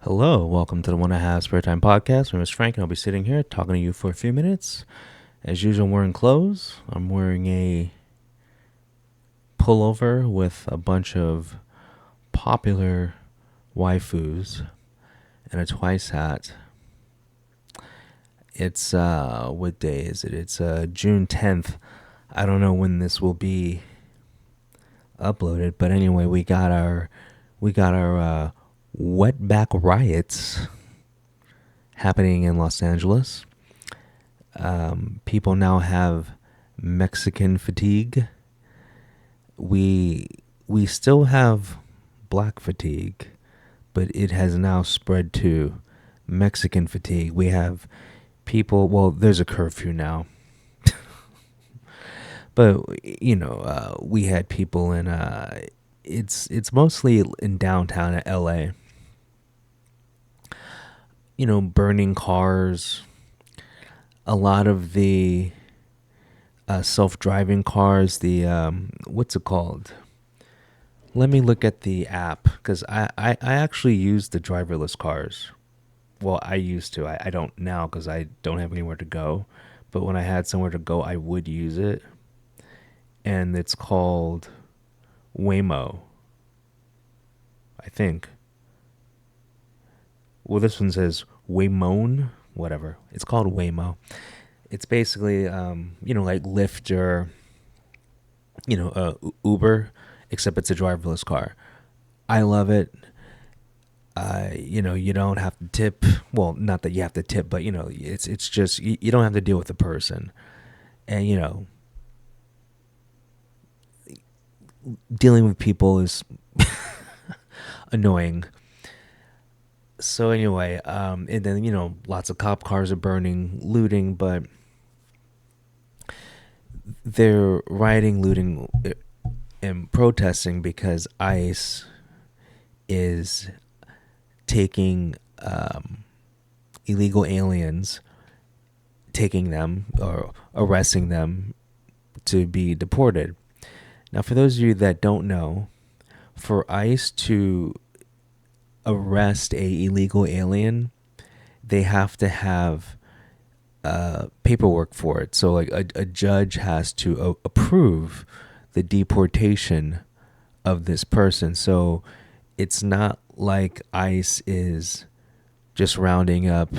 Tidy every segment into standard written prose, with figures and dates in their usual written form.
Hello, welcome to the One I Have Spare Time podcast. My name is Frank, and I'll be sitting here talking to you for a few minutes. As usual, I'm wearing clothes. I'm wearing a pullover with a bunch of popular waifus and a twice hat. It's, what day is it? It's June 10th. I don't know when this will be uploaded, but anyway, we got our wetback riots happening in Los Angeles. People now have Mexican fatigue. We still have black fatigue, but it has now spread to Mexican fatigue. We have people. Well, there's a curfew now, but we had people in. It's mostly in downtown LA. Burning cars. A lot of the self-driving cars, the what's it called? Let me look at the app, because I actually use the driverless cars. Well, I used to. I don't now because I don't have anywhere to go. But when I had somewhere to go, I would use it. And it's called Waymo, I think. Well, this one says Waymone, whatever. It's called Waymo. It's basically, like Lyft or, Uber, except it's a driverless car. I love it. You don't have to tip. Well, not that you have to tip, but, it's just, you don't have to deal with the person. And, dealing with people is annoying. So anyway, and then, lots of cop cars are burning, looting, but they're rioting, looting, and protesting because ICE is taking illegal aliens, taking them or arresting them to be deported. Now, for those of you that don't know, for ICE to arrest a illegal alien, they have to have paperwork for it. So like a judge has to approve the deportation of this person. So it's not like ICE is just rounding up,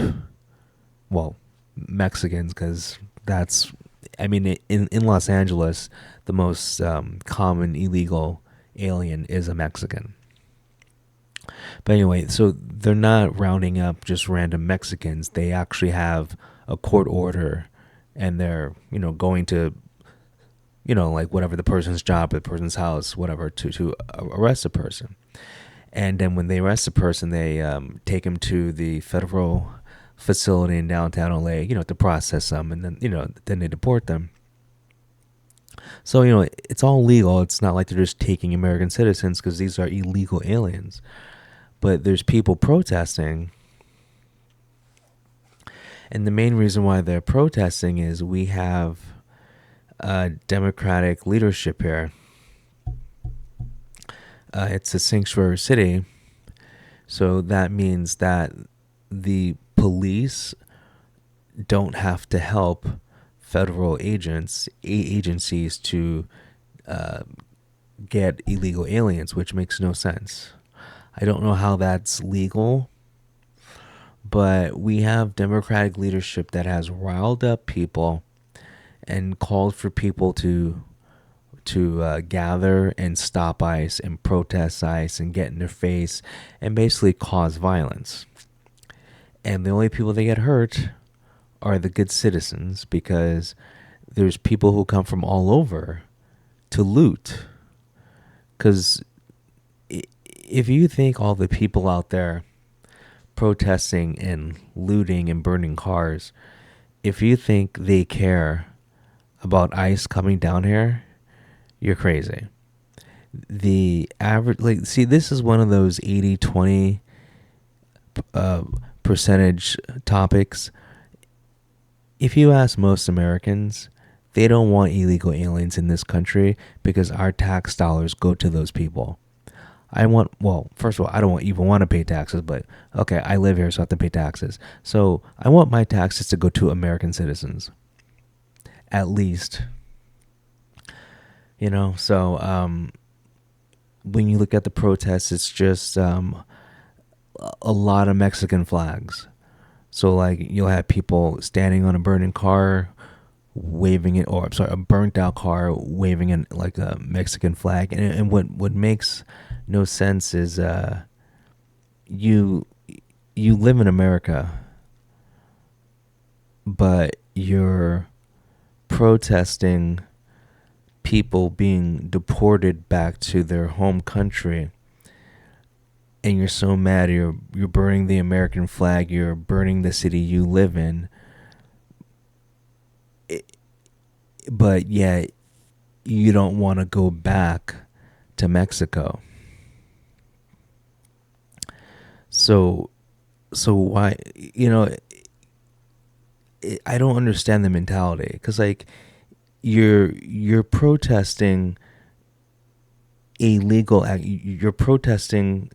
well, Mexicans, because that's, in Los Angeles, the most common illegal alien is a Mexican. But anyway, so they're not rounding up just random Mexicans. They actually have a court order, and they're, going to, like whatever the person's job, the person's house, whatever, to arrest a person. And then when they arrest a person, they take him to the federal facility in downtown LA, to process them, and then, then they deport them. So, it's all legal. It's not like they're just taking American citizens, because these are illegal aliens. But there's people protesting. And the main reason why they're protesting is we have Democratic leadership here. It's a sanctuary city. So that means that the police don't have to help federal agencies to get illegal aliens, which makes no sense. I don't know how that's legal, but we have Democratic leadership that has riled up people and called for people to gather and stop ICE and protest ICE and get in their face and basically cause violence. And the only people that get hurt are the good citizens, because there's people who come from all over to loot. Because if you think all the people out there protesting and looting and burning cars, if you think they care about ICE coming down here, you're crazy. The average, see, this is one of those 80-20 percentage topics. If you ask most Americans, they don't want illegal aliens in this country because our tax dollars go to those people. well, first of all, I don't even want to pay taxes, but okay, I live here, so I have to pay taxes. So I want my taxes to go to American citizens, at least. So when you look at the protests, it's just a lot of Mexican flags. So like you'll have people standing on a burning car, waving it, or I'm sorry, a burnt out car, waving in like a Mexican flag. And what makes no sense is you you live in America, but you're protesting people being deported back to their home country, and you're so mad, you're burning the American flag, you're burning the city you live in, but yet you don't want to go back to Mexico. So why, I don't understand the mentality, because like you're protesting illegal act. You're protesting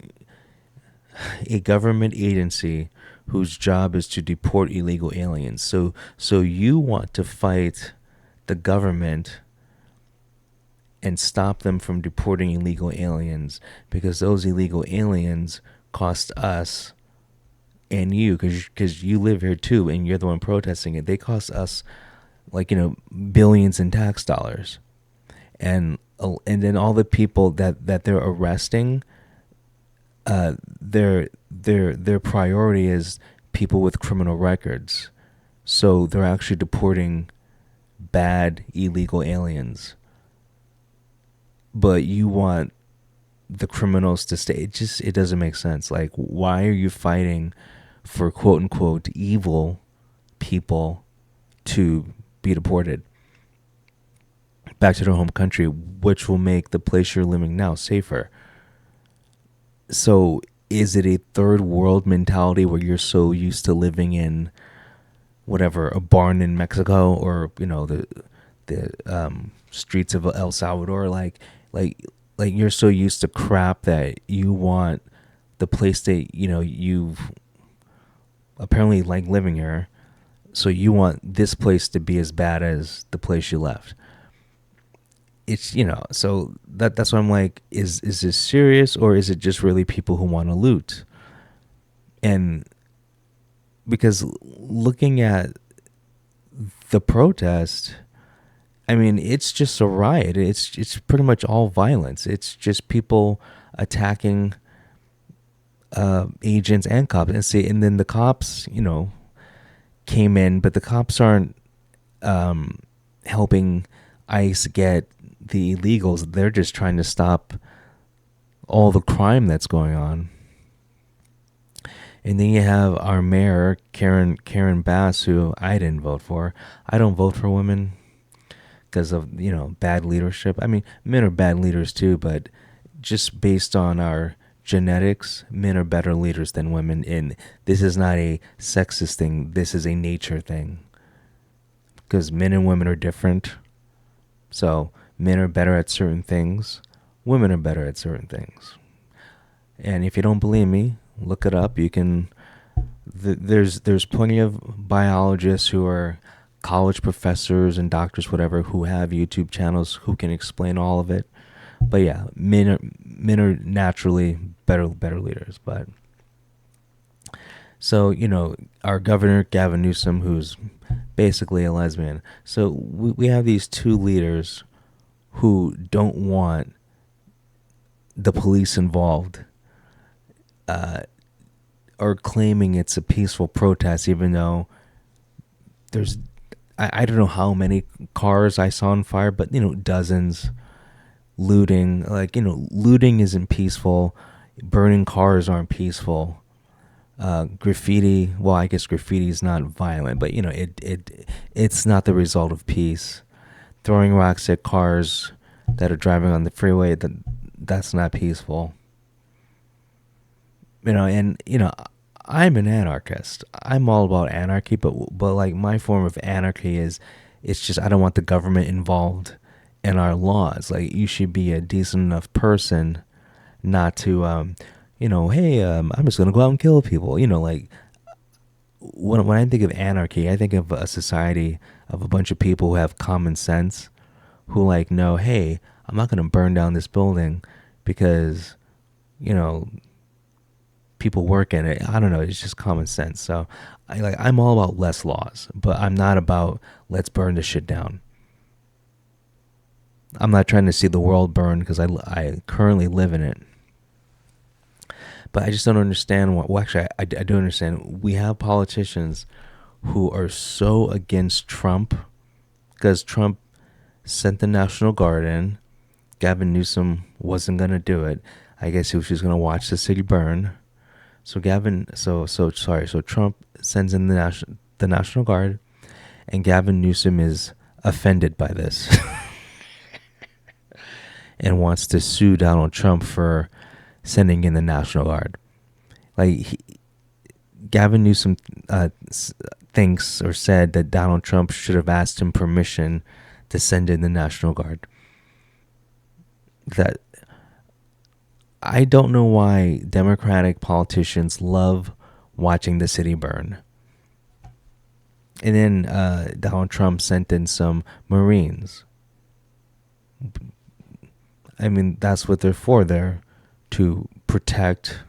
a government agency whose job is to deport illegal aliens. So you want to fight the government and stop them from deporting illegal aliens, because those illegal aliens cost us and you, because you live here too and you're the one protesting it. They cost us like billions in tax dollars, and then all the people that they're arresting, their priority is people with criminal records. So they're actually deporting bad illegal aliens, but you want the criminals to stay. It doesn't make sense. Like, why are you fighting for quote unquote evil people to be deported back to their home country, which will make the place you're living now safer? So is it a third world mentality where you're so used to living in whatever, a barn in Mexico, or the streets of El Salvador, like you're so used to crap that you want the place that you've apparently like living here, so you want this place to be as bad as the place you left. It's so that's why I'm like, is this serious, or is it just really people who want to loot? And because looking at the protest, I mean, it's just a riot. It's pretty much all violence. It's just people attacking agents and cops, and then the cops came in, but the cops aren't helping ICE get the illegals. They're just trying to stop all the crime that's going on. And then you have our mayor, Karen Bass, who I didn't vote for. I don't vote for women because of bad leadership. I mean, men are bad leaders too, but just based on our genetics, men are better leaders than women. And this is not a sexist thing. This is a nature thing, because men and women are different. So men are better at certain things, women are better at certain things. And if you don't believe me, look it up. You can. There's plenty of biologists who are college professors and doctors, whatever, who have YouTube channels who can explain all of it. But yeah, men are naturally better leaders. But so our governor Gavin Newsom, who's basically a lesbian. So we have these two leaders who don't want the police involved, are claiming it's a peaceful protest, even though there's I don't know how many cars I saw on fire, but dozens. Looting, looting isn't peaceful. Burning cars aren't peaceful. Graffiti, well, I guess graffiti is not violent, but it's not the result of peace. Throwing rocks at cars that are driving on the freeway, that's not peaceful. I'm an anarchist. I'm all about anarchy, but like my form of anarchy is, it's just I don't want the government involved in our laws. Like, you should be a decent enough person not to, hey, I'm just gonna go out and kill people. Like when I think of anarchy, I think of a society of a bunch of people who have common sense, who like know, hey, I'm not gonna burn down this building because you know people work in it. I don't know. It's just common sense. So I'm all about less laws, but I'm not about let's burn this shit down. I'm not trying to see the world burn because I currently live in it. But I just don't understand what. Well, actually, I do understand. We have politicians who are so against Trump because Trump sent the National Guard in. Gavin Newsom wasn't gonna do it. I guess he was just gonna watch the city burn. So Trump sends in the National Guard, and Gavin Newsom is offended by this and wants to sue Donald Trump for sending in the National Guard. Gavin Newsom thinks or said that Donald Trump should have asked him permission to send in the National Guard. That I don't know why Democratic politicians love watching the city burn. And then Donald Trump sent in some Marines. I mean, that's what they're for. They're to protect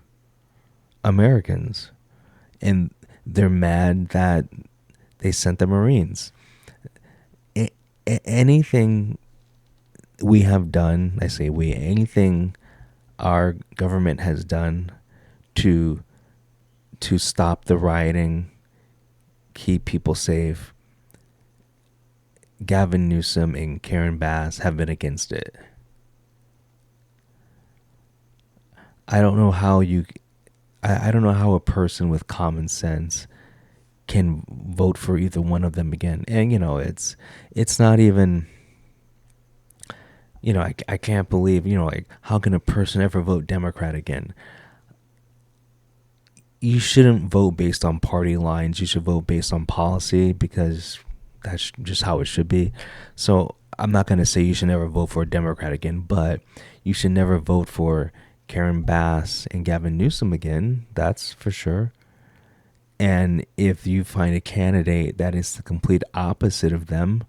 Americans. And they're mad that they sent the Marines. Anything we have done, I say we, anything our government has done to stop the rioting, keep people safe, Gavin Newsom and Karen Bass have been against it. I don't know how I don't know how a person with common sense can vote for either one of them again. And it's not even, I can't believe, like, how can a person ever vote Democrat again? You shouldn't vote based on party lines. You should vote based on policy because that's just how it should be. So I'm not going to say you should never vote for a Democrat again, but you should never vote for Karen Bass and Gavin Newsom again. That's for sure. And if you find a candidate that is the complete opposite of them,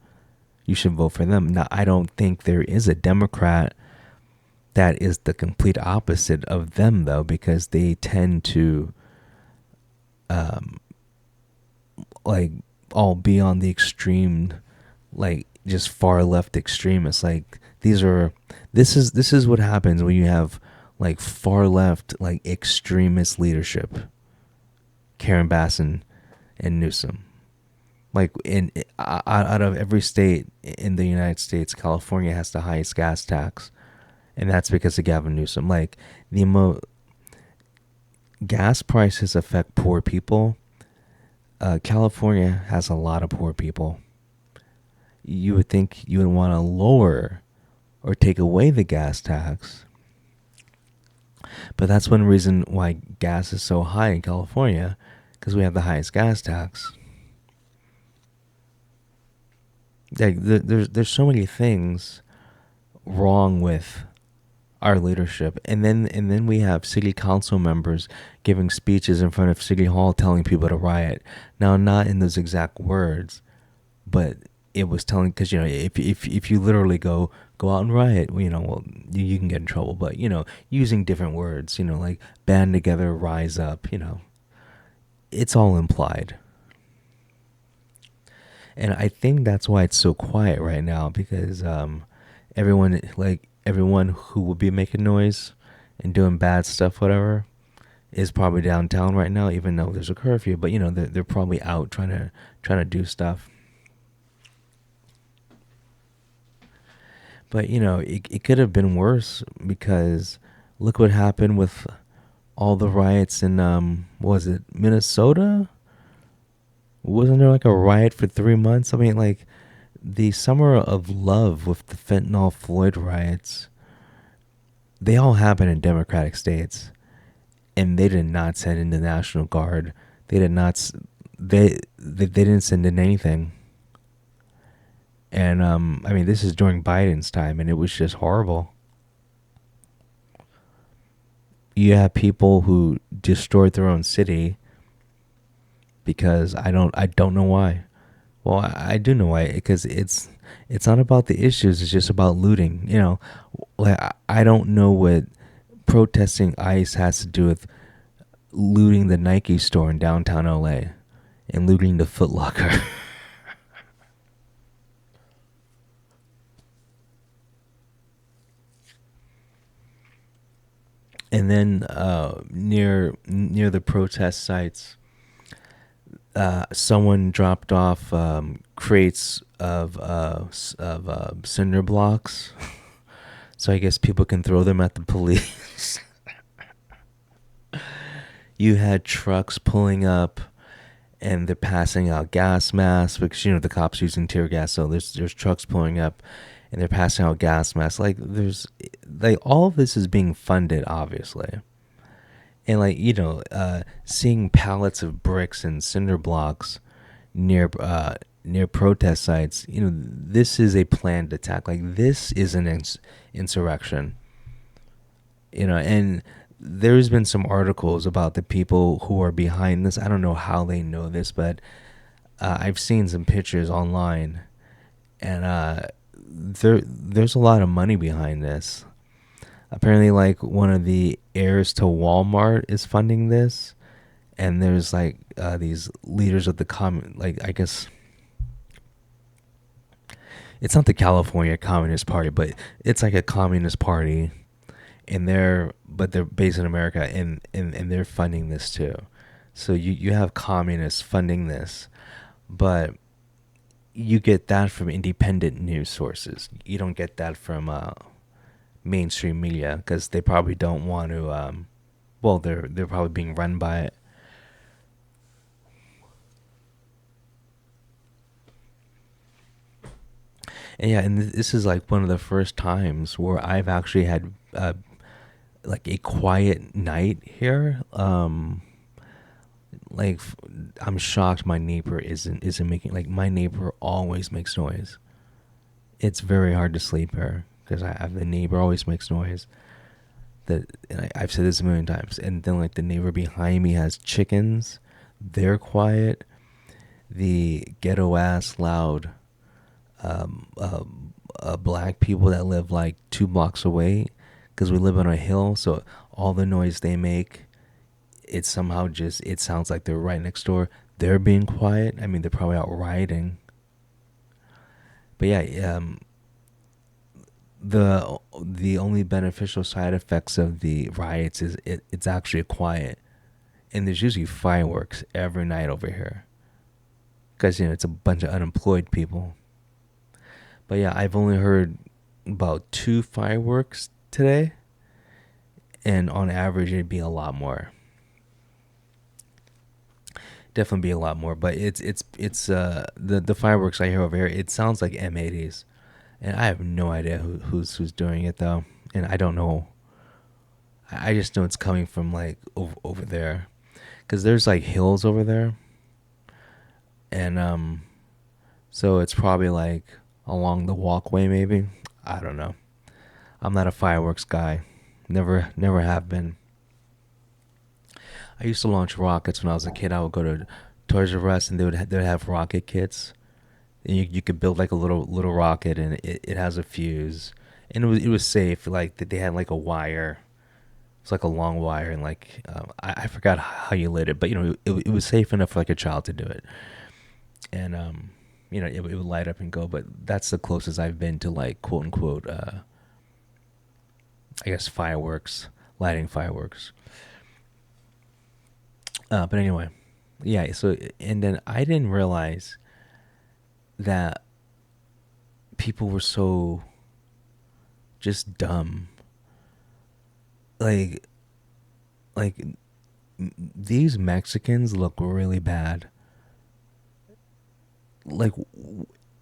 you should vote for them. Now, I don't think there is a Democrat that is the complete opposite of them, though, because they tend to like all be on the extreme, like just far left extremists. Like this is what happens when you have like far left, like extremist leadership. Karen Bass and Newsom. Like out of every state in the United States, California has the highest gas tax, and that's because of Gavin Newsom. Like gas prices affect poor people. California has a lot of poor people. You would think you would want to lower or take away the gas tax. But that's one reason why gas is so high in California, because we have the highest gas tax. Like there's so many things wrong with our leadership, and then we have city council members giving speeches in front of City Hall telling people to riot. Now, not in those exact words, but it was telling, because if you literally go out and riot, well, you can get in trouble. But using different words, like band together, rise up, it's all implied. And I think that's why it's so quiet right now, because everyone who will be making noise and doing bad stuff, whatever, is probably downtown right now, even though there's a curfew. But they're probably out trying to do stuff. But it could have been worse, because look what happened with all the riots in was it Minnesota? Wasn't there like a riot for 3 months? I mean, like the Summer of Love with the fentanyl Floyd riots, they all happen in Democratic states, and they did not send in the National Guard. They did not. They didn't send in anything. And I mean, this is during Biden's time, and it was just horrible. you have people who destroyed their own city because I don't know why. Well, I do know why, because it's not about the issues. It's just about looting. Like I don't know what protesting ICE has to do with looting the Nike store in downtown LA and looting the Foot Locker. And then near the protest sites, someone dropped off crates of cinder blocks, so I guess people can throw them at the police. You had trucks pulling up, and they're passing out gas masks because the cops using tear gas. So there's trucks pulling up, and they're passing out gas masks. Like all of this is being funded, obviously. And seeing pallets of bricks and cinder blocks near protest sites, this is a planned attack. Like, this is an insurrection. And there's been some articles about the people who are behind this. I don't know how they know this, but I've seen some pictures online, and there's a lot of money behind this. Apparently, like, one of the heirs to Walmart is funding this, and there's like these leaders of I guess it's not the California Communist Party, but it's like a communist party, and they're based in America, and they're funding this too. So you have communists funding this, but you get that from independent news sources. You don't get that from mainstream media, because they probably don't want to. Well, they're probably being run by it. And yeah, and this is like one of the first times where I've actually had like a quiet night here. Like, I'm shocked my neighbor isn't making, like, my neighbor always makes noise. It's very hard to sleep here because I have the neighbor always makes noise. I've said this a million times. And then, like, the neighbor behind me has chickens. They're quiet. The ghetto ass loud black people that live like 2 blocks away, because we live on a hill, so all the noise they make, it sounds like they're right next door. They're being quiet. I mean, they're probably out riding. But yeah, the only beneficial side effects of the riots is it's actually quiet, and there's usually fireworks every night over here, because it's a bunch of unemployed people. But yeah, I've only heard about 2 fireworks today, and on average it'd be a lot more. Definitely be a lot more, but it's the fireworks I hear over here, it sounds like M80s, and I have no idea who's doing it though, and I don't know. I just know it's coming from like over there, because there's like hills over there, and so it's probably like along the walkway maybe. I don't know. I'm not a fireworks guy. Never have been. I used to launch rockets when I was a kid. I would go to Toys R Us, and they'd have rocket kits. And you could build like a little rocket, and it has a fuse, and it was safe. Like, they had like a wire. It's like a long wire, and like I forgot how you lit it, but it was safe enough for like a child to do it, and it would light up and go. But that's the closest I've been to, like, quote unquote I guess fireworks, lighting fireworks. But anyway, yeah. So, and then I didn't realize that people were so just dumb. Like, like these Mexicans look really bad. Like,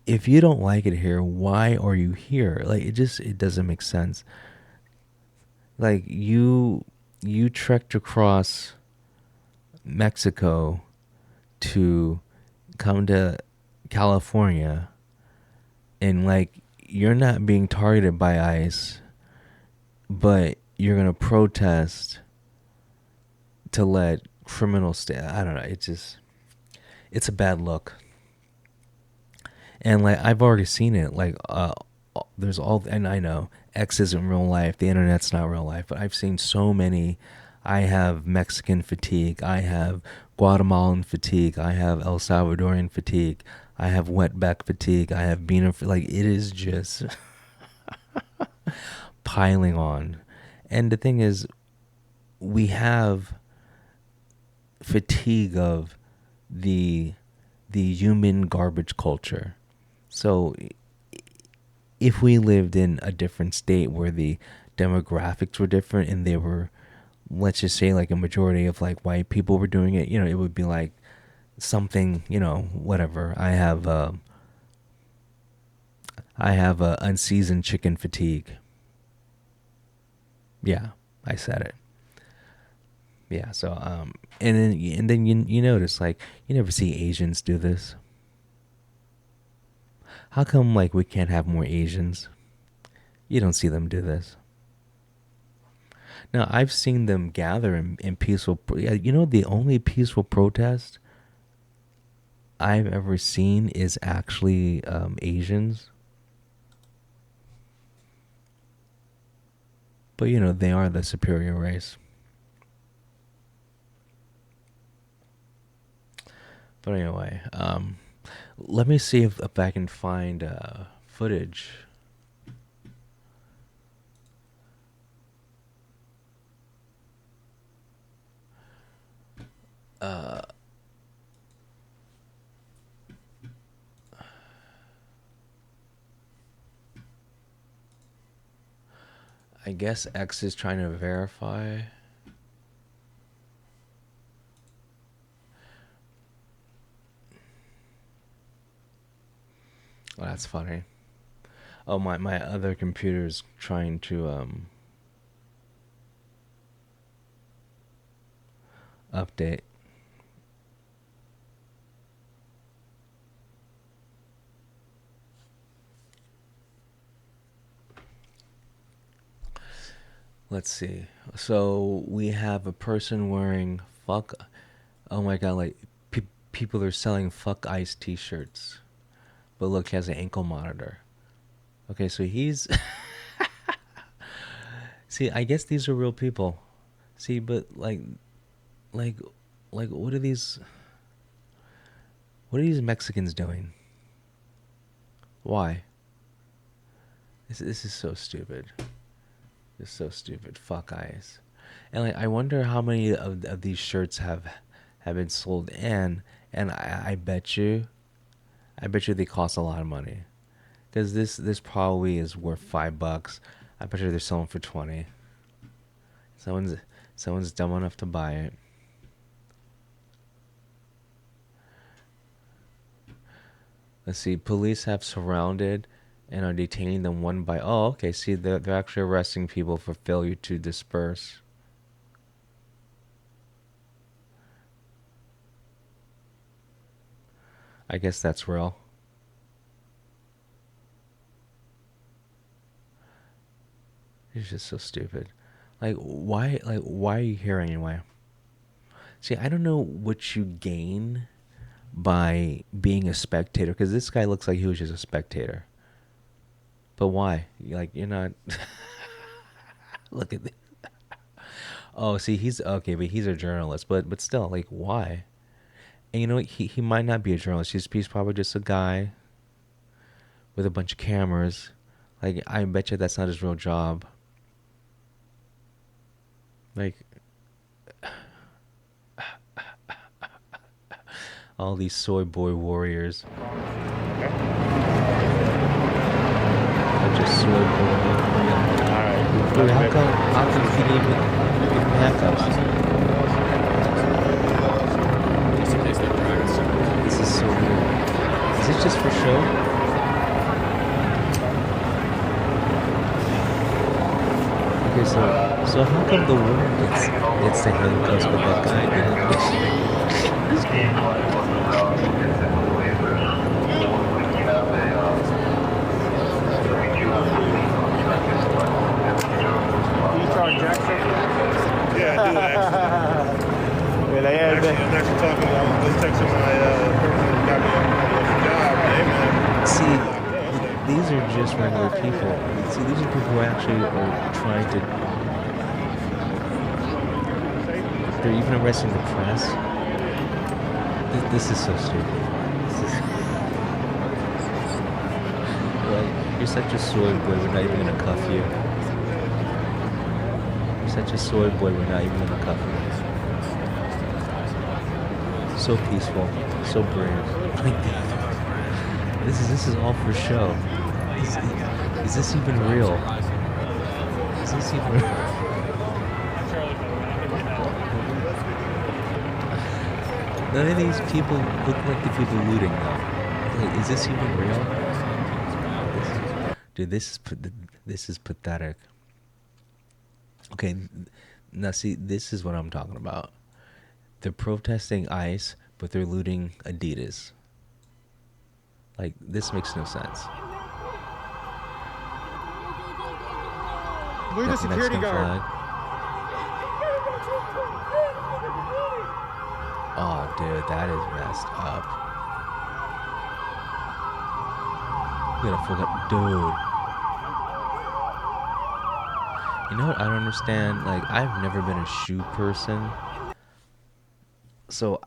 if you don't like it here, why are you here? Like, it doesn't make sense. Like, you trekked across Mexico to come to California, and like, you're not being targeted by ICE, but you're gonna protest to let criminals stay. I don't know. It's a bad look. And like I've already seen it. Like there's all, and I know X isn't real life. The internet's not real life. But I've seen so many. I have Mexican fatigue. I have Guatemalan fatigue. I have El Salvadorian fatigue. I have wetback fatigue. I have Benin. Like it is just piling on. And the thing is, we have fatigue of the human garbage culture. So if we lived in a different state where the demographics were different and they were, let's just say like a majority of like white people were doing it, it would be like something, whatever. I have unseasoned chicken fatigue. Yeah, I said it. Yeah, so and then you notice like you never see Asians do this. How come like we can't have more Asians? You don't see them do this. Now I've seen them gather in peaceful. The only peaceful protest I've ever seen is actually Asians. But they are the superior race. But anyway, let me see if I can find footage. I guess X is trying to verify. Oh, that's funny. Oh, my other computer's trying to update. Let's see. So we have a person wearing fuck. Oh my god! Like people are selling fuck ice T-shirts, but look, he has an ankle monitor. Okay, so he's. See, I guess these are real people. See, but like, what are these? What are these Mexicans doing? Why? This is so stupid. It's so stupid. Fuck eyes. And like, I wonder how many of these shirts have been sold. And I bet you they cost a lot of money. Because this probably is worth $5. I bet you they're selling for 20. Someone's dumb enough to buy it. Let's see. Police have surrounded and are detaining them one by. Oh, okay. See, they're actually arresting people for failure to disperse. I guess that's real. It's just so stupid. Like, why? Like, why are you here anyway? See, I don't know what you gain by being a spectator, because this guy looks like he was just a spectator. But why? You're not. Look at this. Oh, see, he's okay, but he's a journalist. But still, like, why? And you know what? He might not be a journalist. He's probably just a guy with a bunch of cameras. Like, I bet you that's not his real job. Like, all these soy boy warriors. Bunch of soy boy. Alright. Wait, how come he didn't even give him handcuffs? This is so weird. Is this just for show? Okay, so how come the woman gets the handcuffs, but that guy didn't? Yeah, I do actually. just regular people. See, these are people who actually are trying to. They're even arresting the press. This is so stupid. Like, you're such a soy boy, we're not even gonna cuff you. You're such a soy boy, we're not even gonna cuff you. So peaceful, so brave. Like, this is all for show. Is this even real? Is this even real? None of these people look like the people looting though. Like, is this even real? Dude, this is pathetic. Okay, now see, this is what I'm talking about. They're protesting ICE, but they're looting Adidas. Like, this makes no sense. Look at the security guard. Flag. Oh, dude, that is messed up. Look at that fucking dude. You know what I don't understand? Like, I've never been a shoe person. So,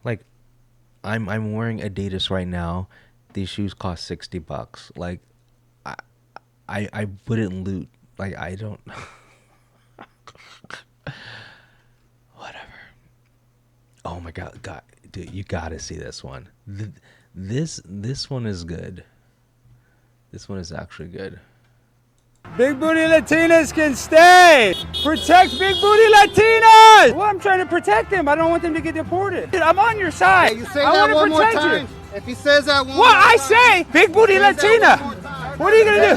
like, I'm wearing Adidas right now. These shoes cost $60. Like, I wouldn't loot. Like, I don't. Whatever. Oh my god, dude, you gotta see this one. This one is good. This one is actually good. Big booty Latinas can stay. Protect big booty Latinas. Well, I'm trying to protect them. I don't want them to get deported. I'm on your side. Hey, you say that one more time. If he says that one more What time. I say, big booty Latina. What are you gonna do?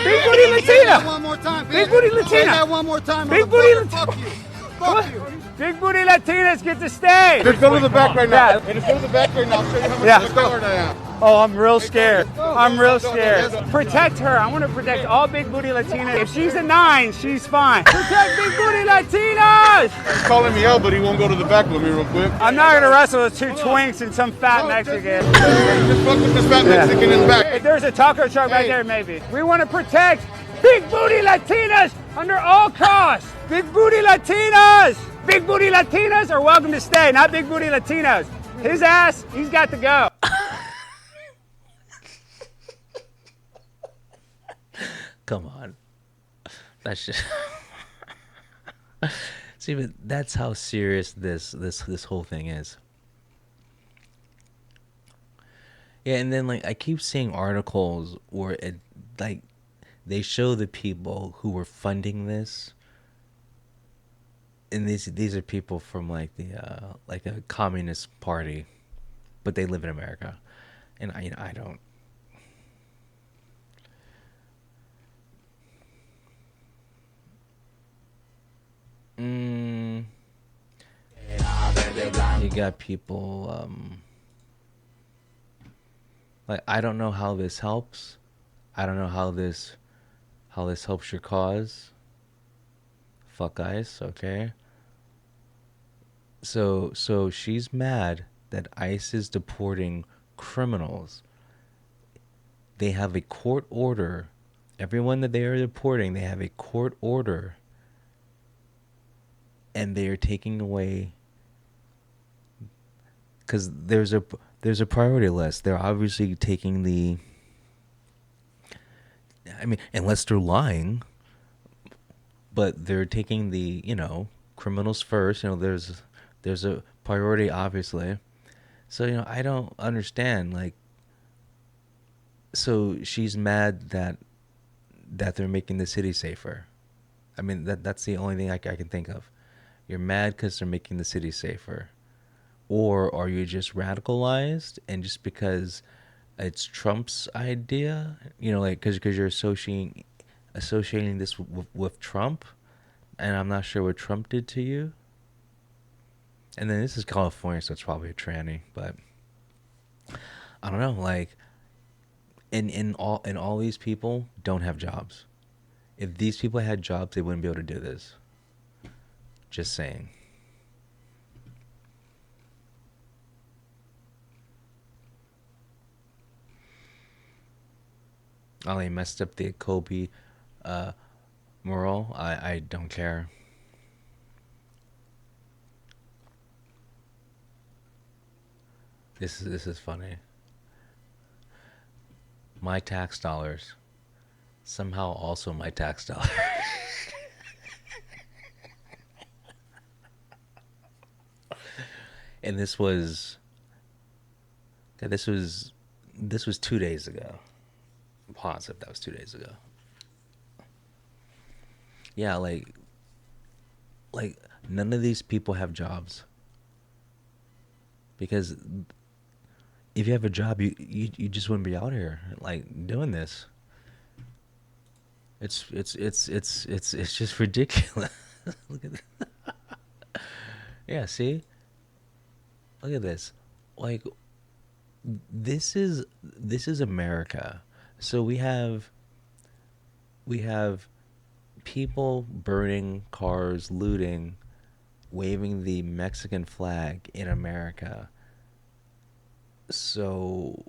Big booty Latina. One more time. Big booty Latina. Say that one more time. Big booty Latina. Fuck you. Fuck you. Big booty Latinas get to stay. Just go to the back right now. Yeah. And just go to the back right now. I'll show you how much Yeah. of a coward I am. Oh, I'm real scared. I'm real scared. Protect her. I want to protect all big booty Latinas. If she's a 9, she's fine. Protect big booty Latinas. He's calling me out, but he won't go to the back with me real quick. I'm not gonna wrestle with 2 twinks and some fat Mexican. Just fuck with this fat Mexican in the back. If there's a taco truck right there, maybe. We want to protect big booty Latinas under all costs. Big booty Latinas. Big booty Latinas are welcome to stay, not big booty Latinos. His ass, he's got to go. Come on. That's just see, but that's how serious this whole thing is. Yeah, and then like I keep seeing articles where it like they show the people who were funding this, and these are people from like the like a communist party, but they live in America, and I don't. You got people like I don't know how this helps. I don't know how this helps your cause. Fuck ICE, okay? So she's mad that ICE is deporting criminals. They have a court order. Everyone that they are deporting, they have a court order. And they are taking away, because there's a priority list. They're obviously taking the, I mean, unless they're lying, but they're taking the, criminals first. There's a priority, obviously. So, I don't understand. Like, so she's mad that they're making the city safer. I mean, that's the only thing I can think of. You're mad because they're making the city safer. Or are you just radicalized, and just because it's Trump's idea, like because you're associating this with Trump, and I'm not sure what Trump did to you. And then this is California, so it's probably a tranny, but I don't know. Like, and all these people don't have jobs. If these people had jobs, they wouldn't be able to do this. Just saying. Oh, they messed up the Kobe mural. I don't care. This is funny. My tax dollars. Somehow also my tax dollars. And this was 2 days ago. I'm positive that was 2 days ago. Yeah, like none of these people have jobs. Because if you have a job, you just wouldn't be out here like doing this. It's just ridiculous. Look at this. Yeah, see? Look at this. Like this is America. So we have people burning cars, looting, waving the Mexican flag in America. So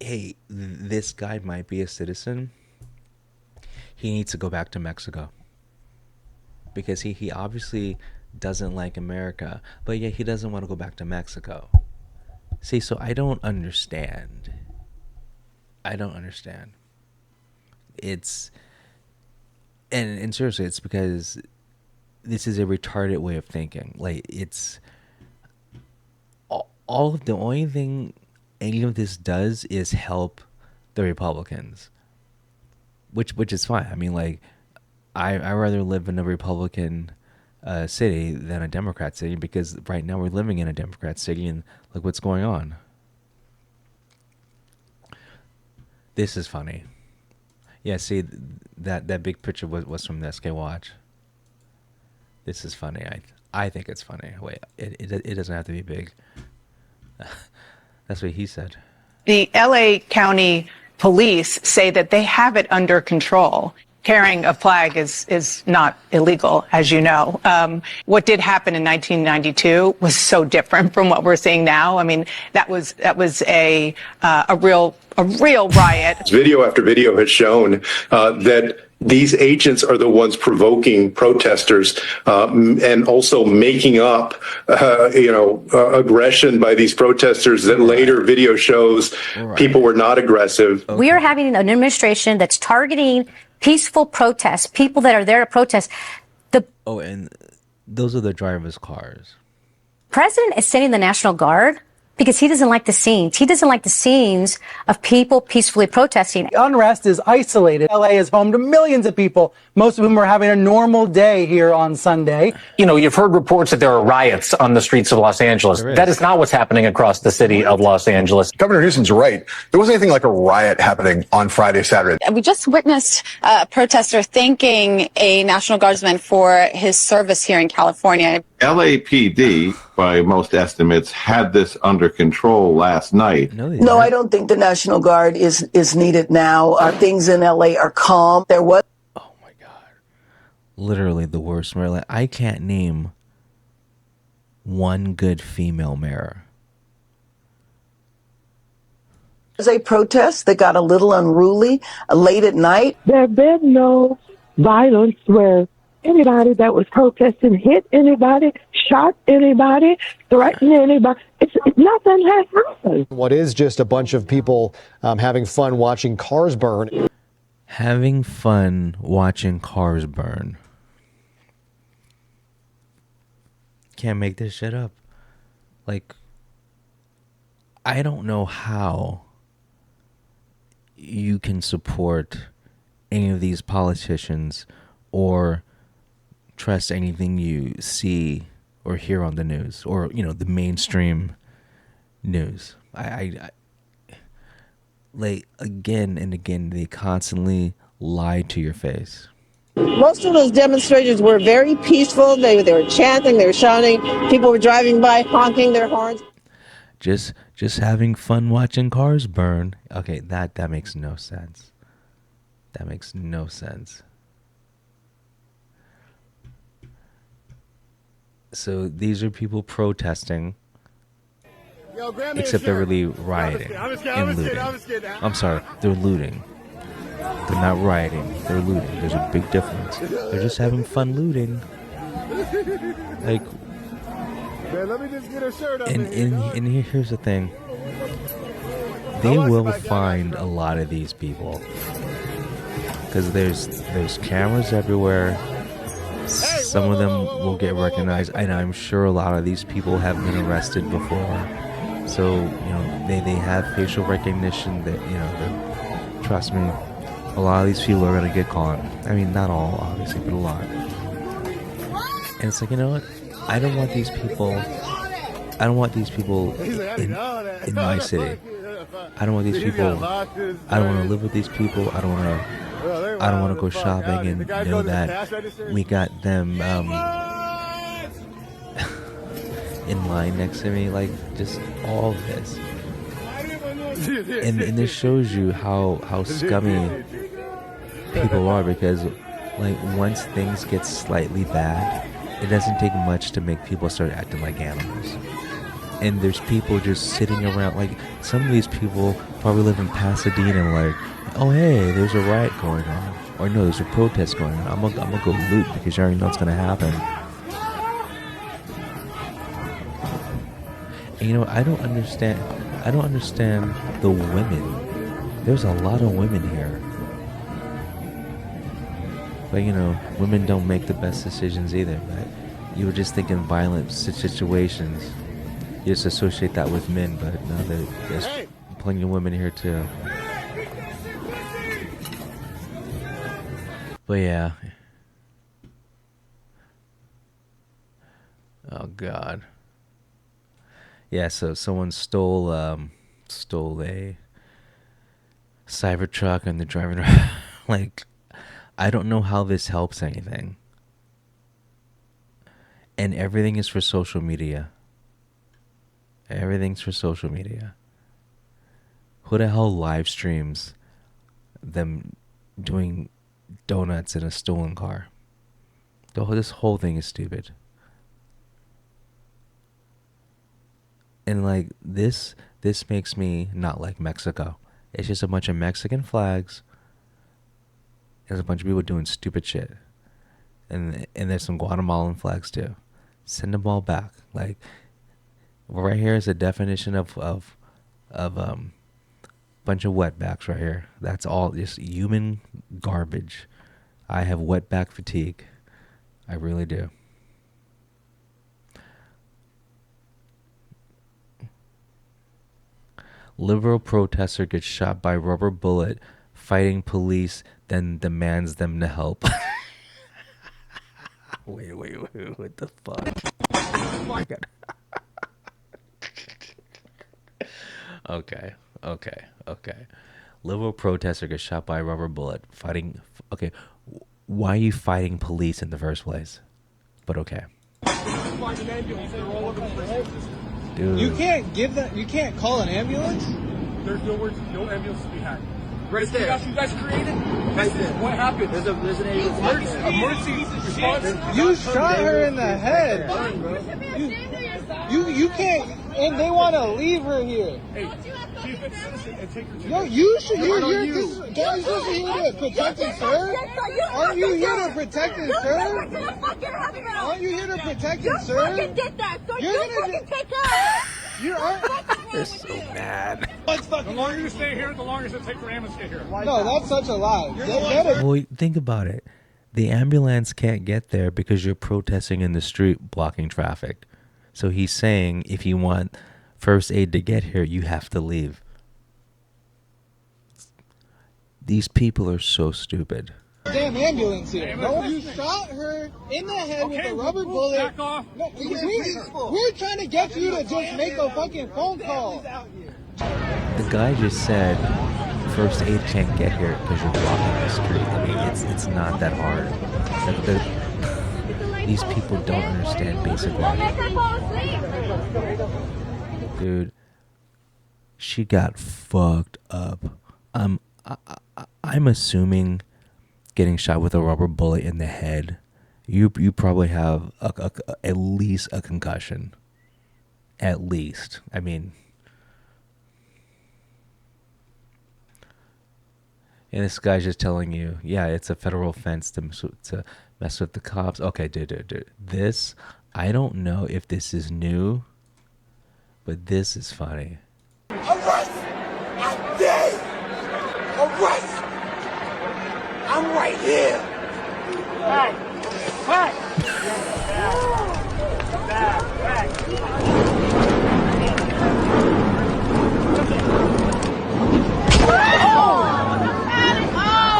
hey, this guy might be a citizen. He needs to go back to Mexico because he obviously doesn't like America, but yet he doesn't want to go back to Mexico. See, so I don't understand. I don't understand. It's and seriously, it's because this is a retarded way of thinking. Like it's all of the only thing any of this does is help the Republicans, which is fine. I mean, like I rather live in a Republican city than a Democrat city because right now we're living in a Democrat city and look what's going on. This is funny. Yeah, see that big picture was from the SK Watch. This is funny. I think it's funny. Wait, it doesn't have to be big. That's what he said. The LA County Police say that they have it under control. Carrying a flag is not illegal, as you know. What did happen in 1992 was so different from what we're seeing now. I mean, that was a real riot. Video after video has shown that these agents are the ones provoking protesters and also making up, aggression by these protesters that later video shows people were not aggressive. Okay. We are having an administration that's targeting peaceful protests, people that are there to protest. And those are the driver's cars. President is sending the National Guard because he doesn't like the scenes. He doesn't like the scenes of people peacefully protesting. Unrest is isolated. LA is home to millions of people, most of whom are having a normal day here on Sunday. You know, you've heard reports that there are riots on the streets of Los Angeles. That is not what's happening across the city of Los Angeles. Governor Newsom's right. There wasn't anything like a riot happening on Friday, Saturday. We just witnessed a protester thanking a National Guardsman for his service here in California. LAPD, by most estimates, had this under control last night. No, I don't think the National Guard is needed now. Things in LA are calm. There was. Oh my God. Literally the worst mayor. I can't name one good female mayor. There was a protest that got a little unruly late at night. There have been no violence where anybody that was protesting hit anybody, shot anybody, threatened anybody. Nothing has happened. What is just a bunch of people having fun watching cars burn. Having fun watching cars burn. Can't make this shit up. Like, I don't know how you can support any of these politicians or trust anything you see or hear on the news or, the mainstream news. I like, again and again, they constantly lie to your face. Most of those demonstrations were very peaceful. They were chanting, they were shouting. People were driving by, honking their horns. Just having fun watching cars burn. Okay, that makes no sense. That makes no sense. So these are people protesting. except they're really rioting and looting. I'm sorry, they're looting. They're not rioting. They're looting. There's a big difference. They're just having fun looting. Like, Man, let me just get a shirt up and here's the thing. They will find a lot of these people because there's cameras everywhere. Some of them will get recognized, and I'm sure a lot of these people have been arrested before. So they have facial recognition. That trust me, a lot of these people are gonna get caught. I mean, not all, obviously, but a lot. And it's like, you know what? I don't want these people in my city. I don't want these people. I don't want to live with these people. I don't want to go shopping and know that we got them in line next to me. Like, just all of this. And this shows you how scummy people are, because like once things get slightly bad, it doesn't take much to make people start acting like animals. And there's people just sitting around, like some of these people probably live in Pasadena, like, oh hey, there's a riot going on, or no, there's a protest going on. I'm gonna go loot because you already know what's gonna happen. And I don't understand the women. There's a lot of women here. But women don't make the best decisions either. But you were just thinking violent situations. You just associate that with men, but no, there's plenty of women here too. But yeah. Oh God. Yeah, so someone stole a Cybertruck and they're driving around. Like, I don't know how this helps anything. And everything is for social media. Everything's for social media. Who the hell live streams them doing donuts in a stolen car? This whole thing is stupid. And like this makes me not like Mexico. It's just a bunch of Mexican flags. There's a bunch of people doing stupid shit. And there's some Guatemalan flags too. Send them all back. Like, right here is a definition of bunch of wetbacks right here. That's all just human garbage. I have wetback fatigue. I really do. Liberal protester gets shot by rubber bullet fighting police, then demands them to help. Wait, what the fuck? Oh my God. Okay. Liberal protester gets shot by a rubber bullet fighting. Okay, why are you fighting police in the first place? But okay. Dude. You can't give that. You can't call an ambulance. There's no ambulance to be had. Right there. You guys created? Right there. What happened? There's an ambulance. Emergency response. You shot her in the head. You can't. And they want to leave her here. Hey, be a good citizen and take her to. No, you should. You're here to protect and serve. Aren't you here to protect and serve? Aren't you here to protect and serve? You did that, so you're you fucking take care. You are. They're so mad. The longer you stay here, the longer it's going to take for ambulance to get here. No, that's such a lie. Well, think about it. The ambulance can't get there because you're protesting in the street, blocking traffic. So he's saying if you want first aid to get here, you have to leave. These people are so stupid. Damn ambulance here. No, you shot her in the head with a rubber bullet. Back off. No, we're trying to get you to just make a fucking phone call. The guy just said first aid can't get here because you're blocking the street. I mean, it's not that hard. These people don't understand basic logic. Dude, she got fucked up. I'm assuming getting shot with a rubber bullet in the head, you probably have at least a concussion. At least. I mean, And this guy's just telling you, yeah, it's a federal offense to mess with the cops. Okay, dude. This, I don't know if this is new, but this is funny. Arrest! I'm dead! Arrest! I'm right here! Back! Back!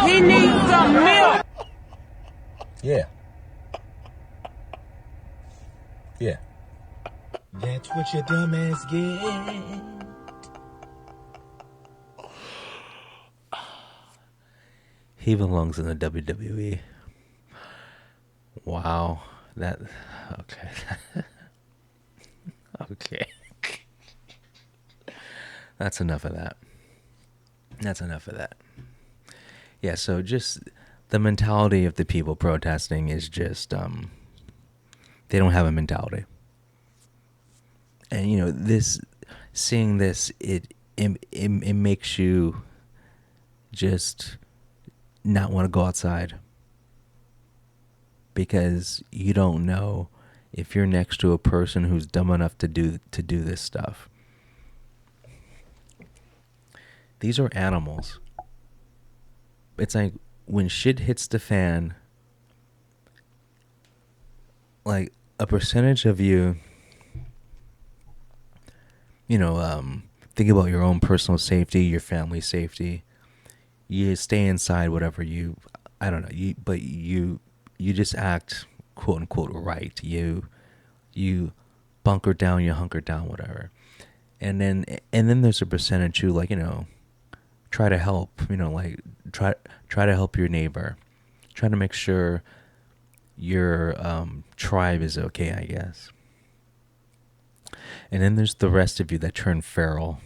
He needs some milk! Yeah. Yeah. That's what your dumb ass get. He belongs in the WWE. Wow. That, okay. Okay. That's enough of that. Yeah, so just the mentality of the people protesting is just, they don't have a mentality. And, you know, seeing this, it makes you just not want to go outside. Because you don't know if you're next to a person who's dumb enough to do this stuff. These are animals. It's like when shit hits the fan, like a percentage of you, think about your own personal safety, your family's safety. You stay inside, whatever I don't know, but you just act quote unquote right. You bunker down, you hunker down, whatever. And then there's a percentage who, like, try to help, try to help your neighbor. Try to make sure your tribe is okay, I guess. And then there's the rest of you that turn feral.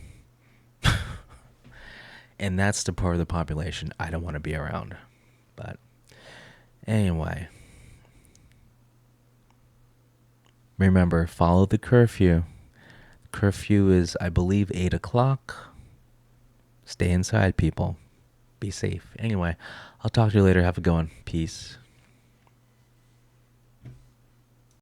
And that's the part of the population I don't want to be around. But anyway, remember, follow the curfew. Curfew is, I believe, 8 o'clock. Stay inside, people. Be safe. Anyway, I'll talk to you later. Have a good one. Peace.